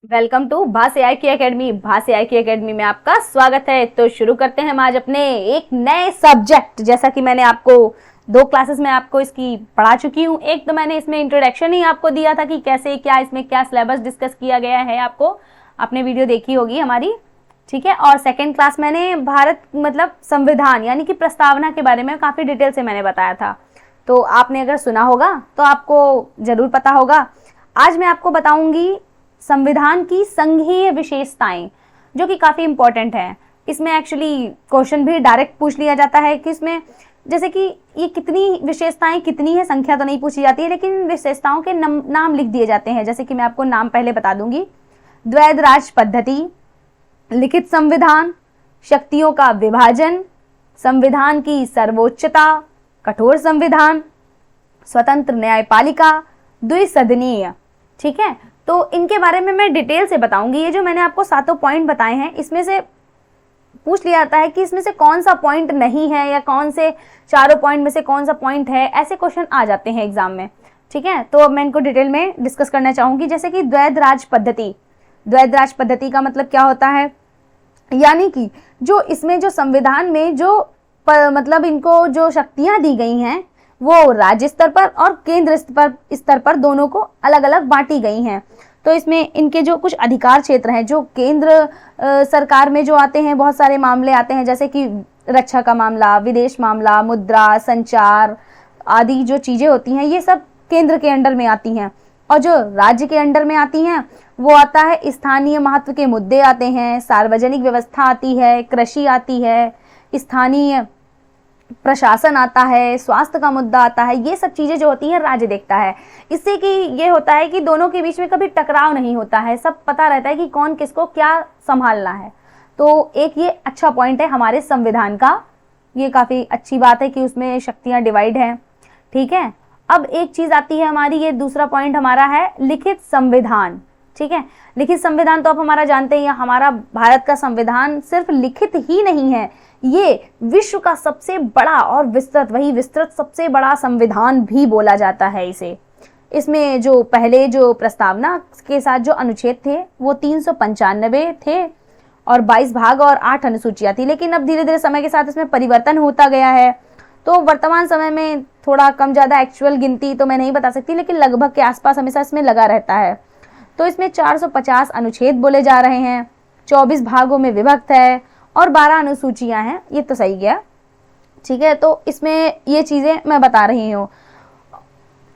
Welcome to Bhasa AI की academy. भास AI की academy में आपका स्वागत है। तो शुरू करते हैं हम आज अपने एक नए सब्जेक्ट। जैसा कि मैंने आपको 2 क्लासेस में आपको इसकी पढ़ा चुकी हूँ। एक तो मैंने इसमें इंट्रोडक्शन ही आपको दिया था कि कैसे क्या इसमें क्या सिलेबस डिस्कस किया गया है, आपको आपने वीडियो देखी होगी हमारी, ठीक है। और सेकेंड क्लास मैंने भारत मतलब संविधान यानी कि प्रस्तावना के बारे में काफ़ी डिटेल से मैंने बताया था। तो आपने अगर सुना होगा तो आपको ज़रूर पता होगा। आज मैं आपको बताऊंगी संविधान की संघीय विशेषताएं, जो कि काफ़ी इंपॉर्टेंट है। इसमें एक्चुअली क्वेश्चन भी डायरेक्ट पूछ लिया जाता है कि इसमें जैसे कि ये कितनी विशेषताएं कितनी है, संख्या तो नहीं पूछी जाती है, लेकिन विशेषताओं के नाम लिख दिए जाते हैं। जैसे कि मैं आपको नाम पहले बता दूंगी। द्वैध राज पद्धति, लिखित संविधान, शक्तियों का विभाजन, संविधान की सर्वोच्चता, कठोर संविधान, स्वतंत्र न्यायपालिका, द्विसदनीय। ठीक है, तो इनके बारे में मैं डिटेल से बताऊंगी। ये जो मैंने आपको 7 पॉइंट बताए हैं, इसमें से पूछ लिया जाता है कि इसमें से कौन सा पॉइंट नहीं है या कौन से 4 पॉइंट में से कौन सा पॉइंट है। ऐसे क्वेश्चन आ जाते हैं एग्जाम में, ठीक है। तो अब मैं इनको डिटेल में डिस्कस करना चाहूंगी। जैसे कि द्वैध राज पद्धति। द्वैध राज पद्धति का मतलब क्या होता है, यानी कि जो इसमें जो संविधान में जो मतलब इनको जो शक्तियां दी गई हैं वो राज्य स्तर पर और केंद्र स्तर पर दोनों को अलग अलग बांटी गई हैं। तो इसमें इनके जो कुछ अधिकार क्षेत्र हैं, जो केंद्र सरकार में जो आते हैं, बहुत सारे मामले आते हैं, जैसे कि रक्षा का मामला, विदेश मामला, मुद्रा, संचार आदि जो चीजें होती हैं, ये सब केंद्र के अंडर में आती हैं। और जो राज्य के अंडर में आती हैं वो आता है स्थानीय महत्व के मुद्दे आते हैं, सार्वजनिक व्यवस्था आती है, कृषि आती है, स्थानीय प्रशासन आता है, स्वास्थ्य का मुद्दा आता है। ये सब चीजें जो होती है राज्य देखता है। इससे कि ये होता है कि दोनों के बीच में कभी टकराव नहीं होता है, सब पता रहता है कि कौन किसको क्या संभालना है। तो एक ये अच्छा पॉइंट है हमारे संविधान का। ये काफी अच्छी बात है कि उसमें शक्तियां डिवाइड हैं, ठीक है। अब एक चीज आती है हमारी, ये दूसरा पॉइंट हमारा है लिखित संविधान, ठीक है। लिखित संविधान तो आप हमारा जानते हैं, हमारा भारत का संविधान सिर्फ लिखित ही नहीं है, ये विश्व का सबसे बड़ा और विस्तृत सबसे बड़ा संविधान भी बोला जाता है इसे। इसमें जो पहले जो प्रस्तावना के साथ जो अनुच्छेद थे वो 395 थे और 22 भाग और 8 अनुसूचियां थी। लेकिन अब धीरे धीरे समय के साथ इसमें परिवर्तन होता गया है। तो वर्तमान समय में थोड़ा कम ज़्यादा एक्चुअल गिनती तो मैं नहीं बता सकती, लेकिन लगभग के आसपास हमेशा इसमें लगा रहता है। तो इसमें 450 अनुच्छेद बोले जा रहे हैं, 24 भागों में विभक्त है और 12 अनुसूचियां हैं। ये तो सही गया, ठीक है। तो इसमें ये चीजें मैं बता रही हूँ,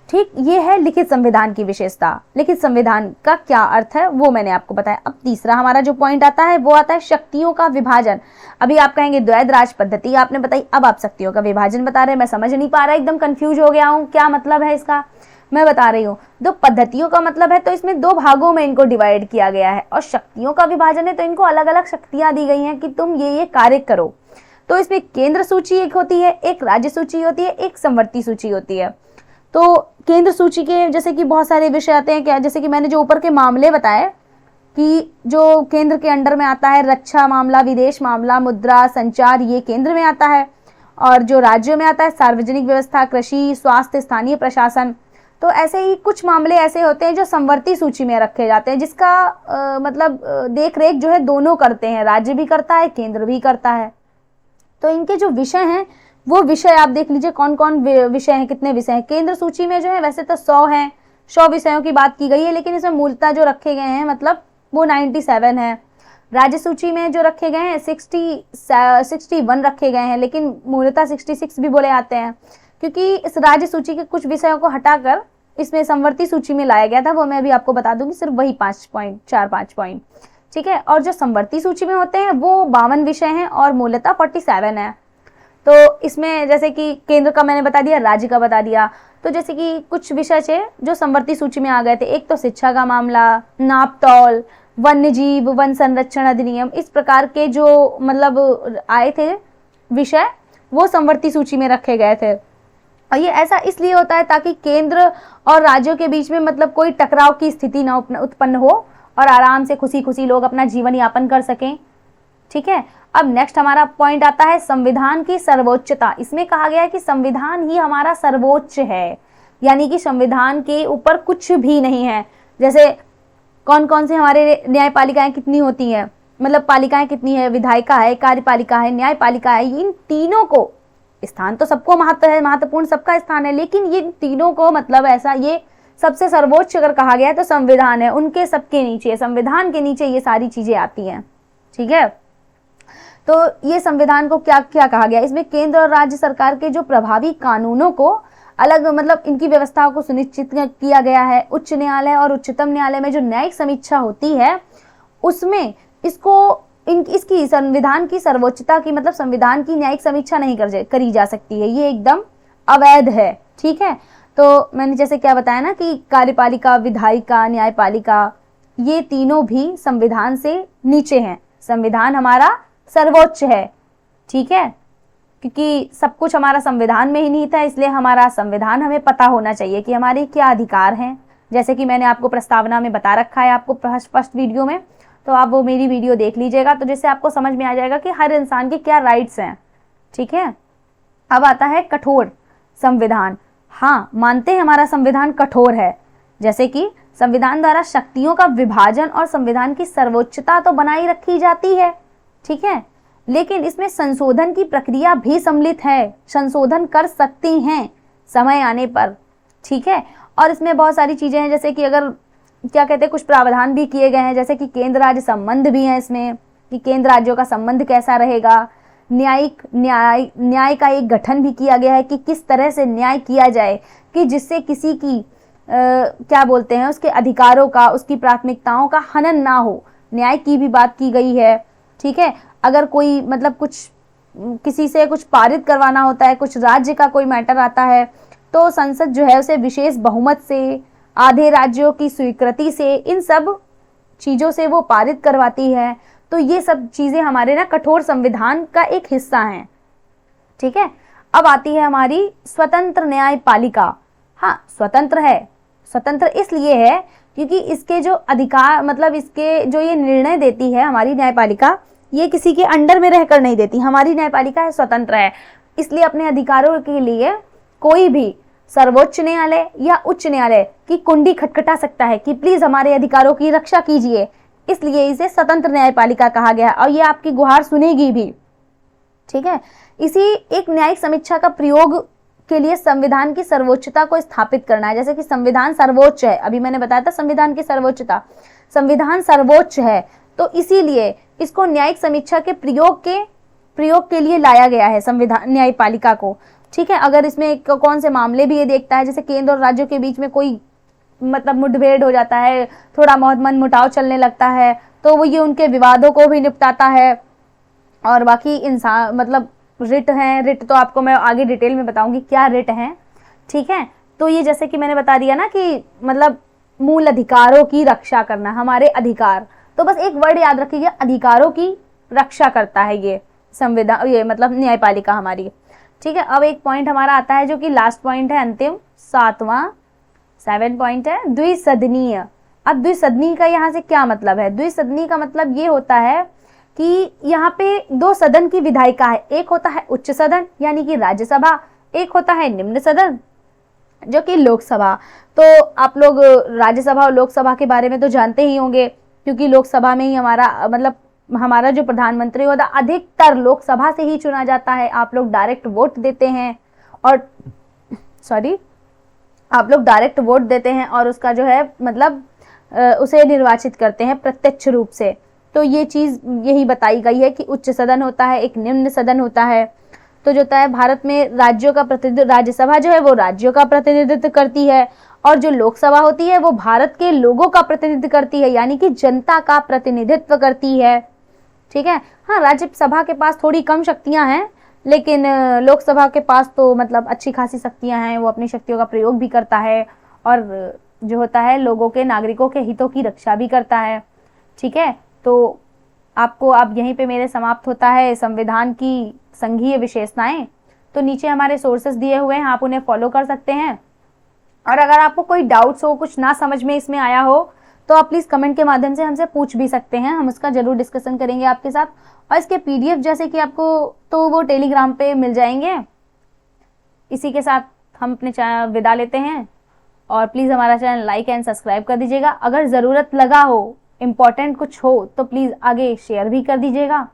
ठीक। ये है लिखित संविधान की विशेषता। लिखित संविधान का क्या अर्थ है वो मैंने आपको बताया। अब तीसरा हमारा जो पॉइंट आता है वो आता है शक्तियों का विभाजन। अभी आप कहेंगे द्वैध राज पद्धति आपने बताई, अब आप शक्तियों का विभाजन बता रहे हैं। मैं समझ नहीं पा रहा, एकदम कंफ्यूज हो गया हूँ, क्या मतलब है इसका। मैं बता रही हूँ, 2 पद्धतियों का मतलब है तो इसमें 2 भागों में इनको डिवाइड किया गया है। और शक्तियों का विभाजन है तो इनको अलग अलग शक्तियां दी गई हैं कि तुम ये कार्य करो। तो इसमें केंद्र सूची एक होती है, एक राज्य सूची होती है, एक समवर्ती सूची होती है। तो केंद्र सूची के जैसे कि बहुत सारे विषय आते हैं, क्या जैसे कि मैंने जो ऊपर के मामले बताए कि जो केंद्र के अंडर में आता है, रक्षा मामला, विदेश मामला, मुद्रा, संचार, ये केंद्र में आता है। और जो राज्यों में आता है, सार्वजनिक व्यवस्था, कृषि, स्वास्थ्य, स्थानीय प्रशासन। तो ऐसे ही कुछ मामले ऐसे होते हैं जो समवर्ती सूची में रखे जाते हैं, जिसका मतलब देख रेख जो है दोनों करते हैं, राज्य भी करता है, केंद्र भी करता है। तो इनके जो विषय हैं वो विषय आप देख लीजिए कौन कौन विषय हैं, कितने विषय हैं। केंद्र सूची में जो है वैसे तो 100 हैं, 100 विषयों की बात की गई है, लेकिन इसमें मूलतः जो रखे गए हैं मतलब वो 97 है। राज्य सूची में जो रखे गए हैं 61 रखे गए हैं, लेकिन मूलतः 66 भी बोले आते हैं, क्योंकि इस राज्य सूची के कुछ विषयों को हटाकर इसमें समवर्ती सूची में लाया गया था। वो मैं अभी आपको बता दूंगी, सिर्फ वही 5 पॉइंट, ठीक है। और जो समवर्ती सूची में होते हैं वो 52 विषय हैं और मूलतः 47 है। तो इसमें जैसे कि केंद्र का मैंने बता दिया, राज्य का बता दिया। तो जैसे कि कुछ विषय थे जो समवर्ती सूची में आ गए थे, एक तो शिक्षा का मामला, नाप तौल, वन्य जीव, वन संरक्षण अधिनियम, इस प्रकार के जो मतलब आए थे विषय वो समवर्ती सूची में रखे गए थे। और ये ऐसा इसलिए होता है ताकि केंद्र और राज्यों के बीच में मतलब कोई टकराव की स्थिति ना उत्पन्न हो और आराम से खुशी खुशी लोग अपना जीवन यापन कर सकें, ठीक है। अब नेक्स्ट हमारा पॉइंट आता है संविधान की सर्वोच्चता। इसमें कहा गया है कि संविधान ही हमारा सर्वोच्च है, यानी कि संविधान के ऊपर कुछ भी नहीं है। जैसे कौन कौन से हमारे न्यायपालिकाएं कितनी होती हैं, मतलब पालिकाएं कितनी है, विधायिका है, कार्यपालिका है, न्यायपालिका है। इन तीनों को स्थान तो सबको महत्व है, महत्वपूर्ण सबका स्थान है, लेकिन ये तीनों को मतलब ऐसा ये सबसे सर्वोच्च अगर कहा गया है तो संविधान है, उनके सबके नीचे, संविधान के नीचे ये सारी चीजें आती हैं। ठीक है, तो ये संविधान को क्या क्या कहा गया, इसमें केंद्र और राज्य सरकार के जो प्रभावी कानूनों को अलग मतलब इनकी व्यवस्थाओं को सुनिश्चित किया गया है। उच्च न्यायालय और उच्चतम न्यायालय में जो न्यायिक समीक्षा होती है उसमें इसकी संविधान की सर्वोच्चता की मतलब संविधान की न्यायिक समीक्षा नहीं करी जा सकती है, ये एकदम अवैध है। ठीक है, तो मैंने जैसे क्या बताया ना कि कार्यपालिका, विधायिका, न्यायपालिका ये तीनों भी संविधान से नीचे हैं, संविधान हमारा सर्वोच्च है। ठीक है, क्योंकि सब कुछ हमारा संविधान में ही निहित है, इसलिए हमारा संविधान हमें पता होना चाहिए कि हमारे क्या अधिकार हैं। जैसे कि मैंने आपको प्रस्तावना में बता रखा है आपको फर्स्ट वीडियो में, तो आप वो मेरी वीडियो देख लीजिएगा, तो जिससे आपको समझ में आ जाएगा कि हर इंसान के क्या राइट्स हैं। ठीक है, अब आता है कठोर संविधान। हाँ, मानते हैं हमारा संविधान कठोर है, जैसे कि संविधान द्वारा शक्तियों का विभाजन और संविधान की सर्वोच्चता तो बनाई रखी जाती है। ठीक है, लेकिन इसमें संशोधन की प्रक्रिया भी सम्मिलित है, संशोधन कर सकती हैं समय आने पर। ठीक है, और इसमें बहुत सारी चीजें हैं, जैसे कि अगर क्या कहते हैं कुछ प्रावधान भी किए गए हैं, जैसे कि केंद्र राज्य संबंध भी है इसमें, कि केंद्र राज्यों का संबंध कैसा रहेगा। न्याय का एक गठन भी किया गया है कि किस तरह से न्याय किया जाए कि जिससे किसी की क्या बोलते हैं उसके अधिकारों का, उसकी प्राथमिकताओं का हनन ना हो, न्याय की भी बात की गई है। ठीक है, अगर कोई मतलब कुछ किसी से कुछ पारित करवाना होता है, कुछ राज्य का कोई मैटर आता है, तो संसद जो है उसे विशेष बहुमत से, आधे राज्यों की स्वीकृति से, इन सब चीजों से वो पारित करवाती है। तो ये सब चीजें हमारे ना कठोर संविधान का एक हिस्सा हैं। ठीक है, अब आती है हमारी स्वतंत्र न्यायपालिका। हाँ, स्वतंत्र है, स्वतंत्र इसलिए है क्योंकि इसके जो अधिकार मतलब इसके जो ये निर्णय देती है हमारी न्यायपालिका, ये किसी के अंडर में रहकर नहीं देती। हमारी न्यायपालिका है, स्वतंत्र है, इसलिए अपने अधिकारों के लिए कोई भी सर्वोच्च न्यायालय या उच्च न्यायालय की कुंडी खटखटा सकता है कि प्लीज हमारे अधिकारों की रक्षा कीजिए, इसलिए इसे स्वतंत्र न्यायपालिका कहा गया और ये आपकी गुहार सुनेगी भी। ठीक है, इसी एक न्यायिक समीक्षा का प्रयोग के लिए संविधान की सर्वोच्चता को स्थापित करना है। जैसे कि संविधान सर्वोच्च है, अभी मैंने बताया था संविधान की सर्वोच्चता, संविधान सर्वोच्च है, तो इसीलिए इसको न्यायिक समीक्षा के प्रयोग के लिए लाया गया है संविधान न्यायपालिका को। ठीक है, अगर इसमें कौन से मामले भी ये देखता है, जैसे केंद्र और राज्यों के बीच में कोई मतलब मुठभेड़ हो जाता है, थोड़ा बहुत मनमुटाव चलने लगता है, तो वो ये उनके विवादों को भी निपटाता है। और बाकी इंसान मतलब रिट हैं, रिट तो आपको मैं आगे डिटेल में बताऊंगी क्या रिट हैं। ठीक है, तो ये जैसे कि मैंने बता दिया ना कि मतलब मूल अधिकारों की रक्षा करना, हमारे अधिकार, तो बस एक वर्ड याद रखिएगा, अधिकारों की रक्षा करता है ये संविधान, ये मतलब न्यायपालिका हमारी। ठीक है, अब एक पॉइंट हमारा आता है जो कि लास्ट पॉइंट है, अंतिम 7 पॉइंट है, द्विसदनीय। अब द्विसदनी का यहाँ से क्या मतलब है? द्विसदनी का मतलब ये होता है कि यहाँ पे दो सदन की विधायिका है, एक होता है उच्च सदन यानी कि राज्यसभा, एक होता है निम्न सदन जो कि लोकसभा। तो आप लोग राज्यसभा और लोकसभा के बारे में तो जानते ही होंगे, क्योंकि लोकसभा में ही हमारा जो प्रधानमंत्री होता अधिकतर लोकसभा से ही चुना जाता है। आप लोग डायरेक्ट वोट देते हैं और उसका जो है मतलब उसे निर्वाचित करते हैं प्रत्यक्ष रूप से। तो ये चीज यही बताई गई है कि उच्च सदन होता है, एक निम्न सदन होता है। तो जो होता है भारत में राज्यों का प्रतिनिधित्व, राज्यसभा जो है वो राज्यों का प्रतिनिधित्व करती है, और जो लोकसभा होती है वो भारत के लोगों का प्रतिनिधित्व करती है, यानी कि जनता का प्रतिनिधित्व करती है। ठीक है, हाँ, राज्यसभा के पास थोड़ी कम शक्तियां हैं, लेकिन लोकसभा के पास तो मतलब अच्छी खासी शक्तियां हैं, वो अपनी शक्तियों का प्रयोग भी करता है और जो होता है लोगों के, नागरिकों के हितों की रक्षा भी करता है। ठीक है, तो आपको अब यहीं पे मेरे समाप्त होता है संविधान की संघीय विशेषताएं। तो नीचे हमारे सोर्सेस दिए हुए हैं, आप उन्हें फॉलो कर सकते हैं। और अगर आपको कोई डाउट्स हो, कुछ ना समझ में इसमें आया हो, तो आप प्लीज कमेंट के माध्यम से हमसे पूछ भी सकते हैं, हम उसका जरूर डिस्कशन करेंगे आपके साथ। और इसके पीडीएफ जैसे कि आपको तो वो टेलीग्राम पे मिल जाएंगे। इसी के साथ हम अपने विदा लेते हैं और प्लीज़ हमारा चैनल लाइक एंड सब्सक्राइब कर दीजिएगा। अगर ज़रूरत लगा हो, इम्पॉर्टेंट कुछ हो तो प्लीज़ आगे शेयर भी कर दीजिएगा।